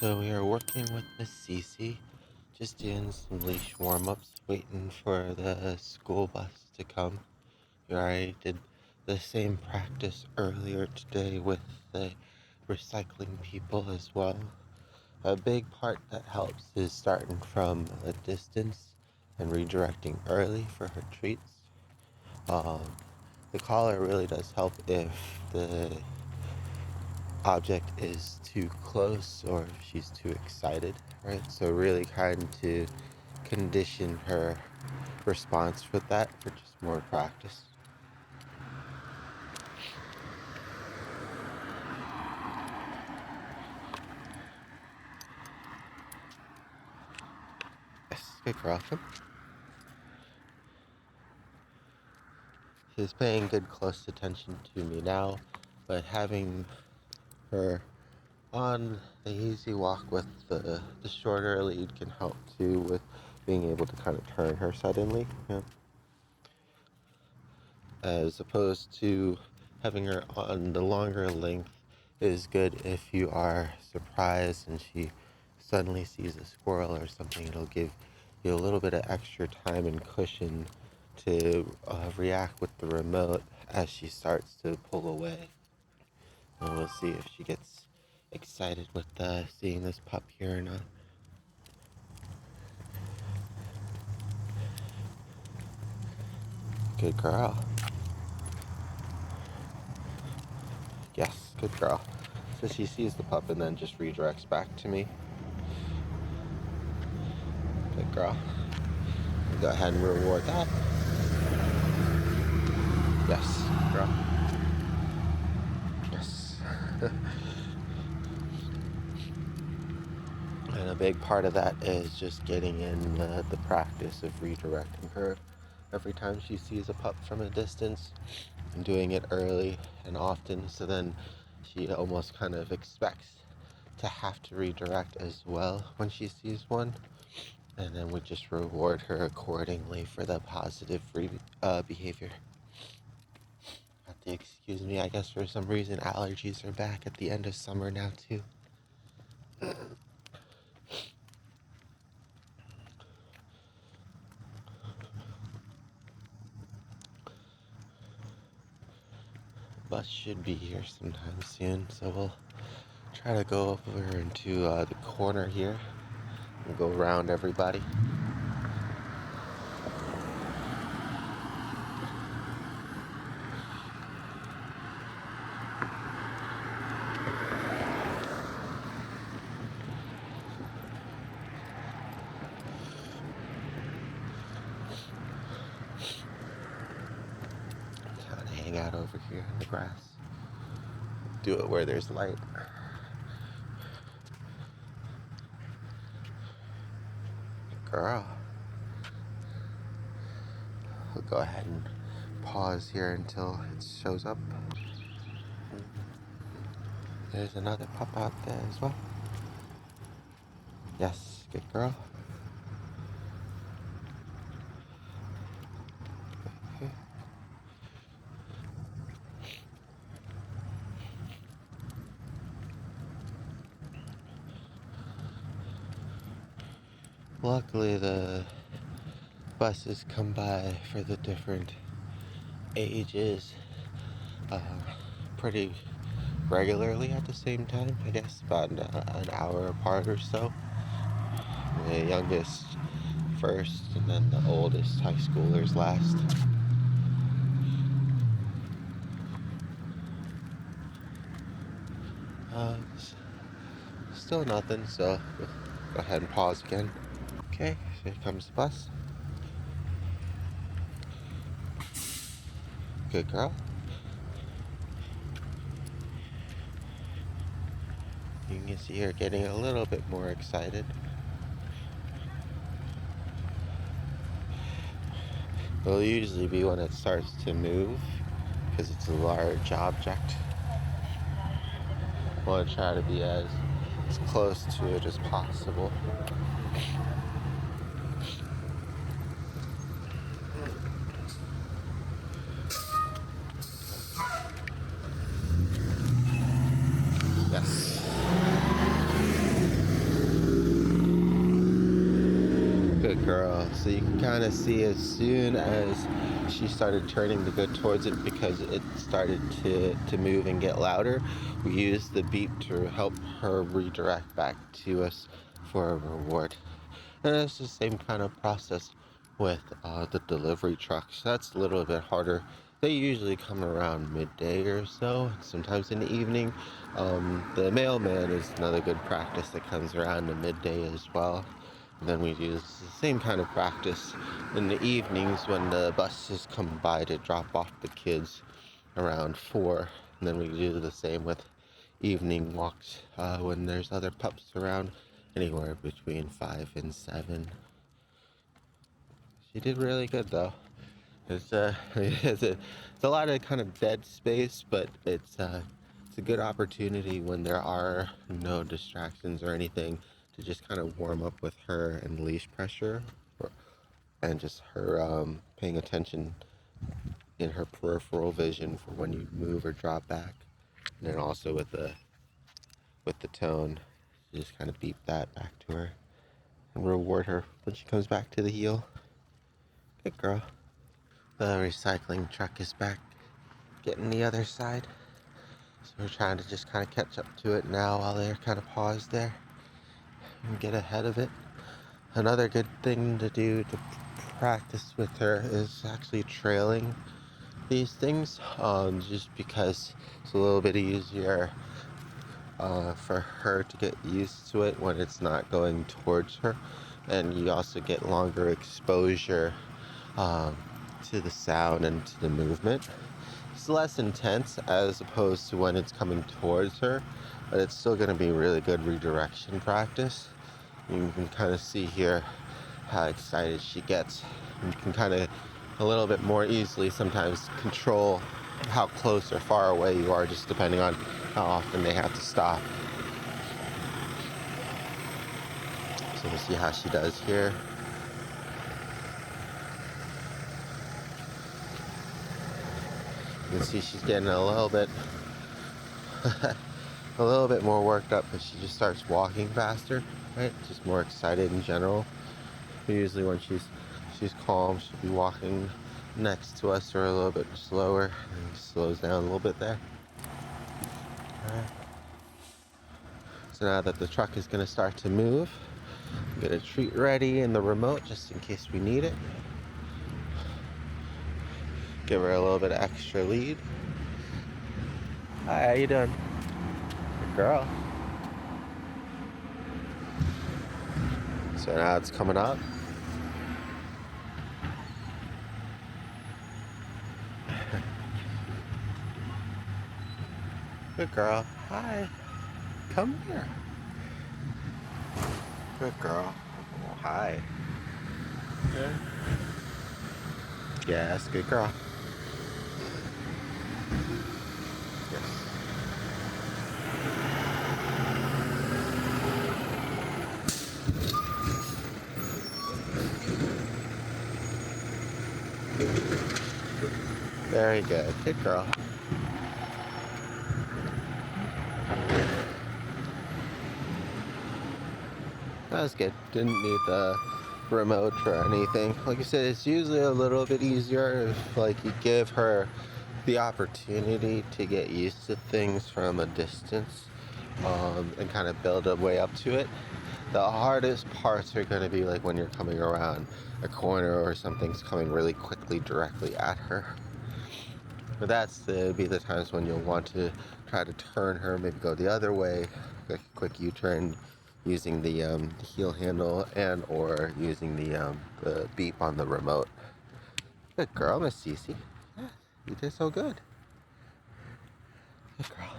So we are working with Miss Cici, just doing some leash warm-ups, waiting for the school bus to come. We already did the same practice earlier today with the recycling people as well. A big part that helps is starting from a distance and redirecting early for her treats. Um, the collar really does help if the object is too close or if she's too excited, right? So really trying to condition her response for that for just more practice. Yes, good girl. She's paying good close attention to me now, but having her on the easy walk with the shorter lead can help too with being able to kind of turn her suddenly, as opposed to having her on the longer length is good if you are surprised and she suddenly sees a squirrel or something. It'll give you a little bit of extra time and cushion to react with the remote as she starts to pull away. And we'll see if she gets excited with seeing this pup here or not. Good girl. Yes, good girl. So she sees the pup and then just redirects back to me. Good girl. We'll go ahead and reward that. Yes, girl. Yes. And a big part of that is just getting in the practice of redirecting her every time she sees a pup from a distance and doing it early and often, so then she almost kind of expects to have to redirect as well when she sees one, and then we just reward her accordingly for the positive behavior. Have to excuse me, I guess for some reason allergies are back at the end of summer now too. Bus should be here sometime soon, so we'll try to go over into the corner here and go around everybody. Kind of hang out over here in the grass. Do it where there's light. Girl. We'll go ahead and pause here until it shows up. There's another pup out there as well. Yes, good girl. Okay. Luckily, the buses come by for the different ages pretty regularly at the same time, I guess, about an hour apart or so. The youngest first, and then the oldest high schoolers last. Still nothing, so we'll go ahead and pause again. Okay, so here comes the bus. Good girl. You can see her getting a little bit more excited. It'll usually be when it starts to move, because it's a large object. I want to try to be as close to it as possible. Yes. girl. So you can kind of see as soon as she started turning to go towards it, because it started to move and get louder, we used the beep to help her redirect back to us for a reward. And it's the same kind of process with the delivery trucks. That's a little bit harder. They usually come around midday or so, sometimes in the evening. The mailman is another good practice that comes around in midday as well. And then we use the same kind of practice in the evenings when the buses come by to drop off the kids around 4. And then we do the same with evening walks when there's other pups around, anywhere between 5 and 7. She did really good though. It's it's a lot of kind of dead space, but it's a good opportunity when there are no distractions or anything to just kind of warm up with her and leash pressure, and just her paying attention in her peripheral vision for when you move or drop back, and then also with the tone, you just kind of beep that back to her and reward her when she comes back to the heel. Good girl. The recycling truck is back, getting the other side. So we're trying to just kind of catch up to it now while they're kind of paused there and get ahead of it. Another good thing to do to practice with her is actually trailing these things, just because it's a little bit easier for her to get used to it when it's not going towards her, and you also get longer exposure um, to the sound and to the movement. It's less intense as opposed to when it's coming towards her, but it's still going to be really good redirection practice. You can kind of see here how excited she gets. You can kind of a little bit more easily sometimes control how close or far away you are, just depending on how often they have to stop. So we'll see how she does here. You can see she's getting a little bit a little bit more worked up, but she just starts walking faster, right? Just more excited in general. Usually when she's calm, she'll be walking next to us or a little bit slower, and slows down a little bit there. Alright. So now that the truck is going to start to move, get a treat ready in the remote just in case we need it. Give her a little bit of extra lead. Hi, how you doing? Good girl. So now it's coming up. Good girl. Hi. Come here. Good girl. Oh, hi. Yeah. Yes, good girl. Yes. Very good. Good girl. That was good. Didn't need the remote or anything. Like I said, it's usually a little bit easier if like you give her the opportunity to get used to things from a distance, and kind of build a way up to it. The hardest parts are going to be like when you're coming around a corner or something's coming really quickly directly at her. But be the times when you'll want to try to turn her, maybe go the other way, like a quick U-turn, using the heel handle and or using the beep on the remote. Good girl, Miss Cici. Yeah, you did so good. Good girl.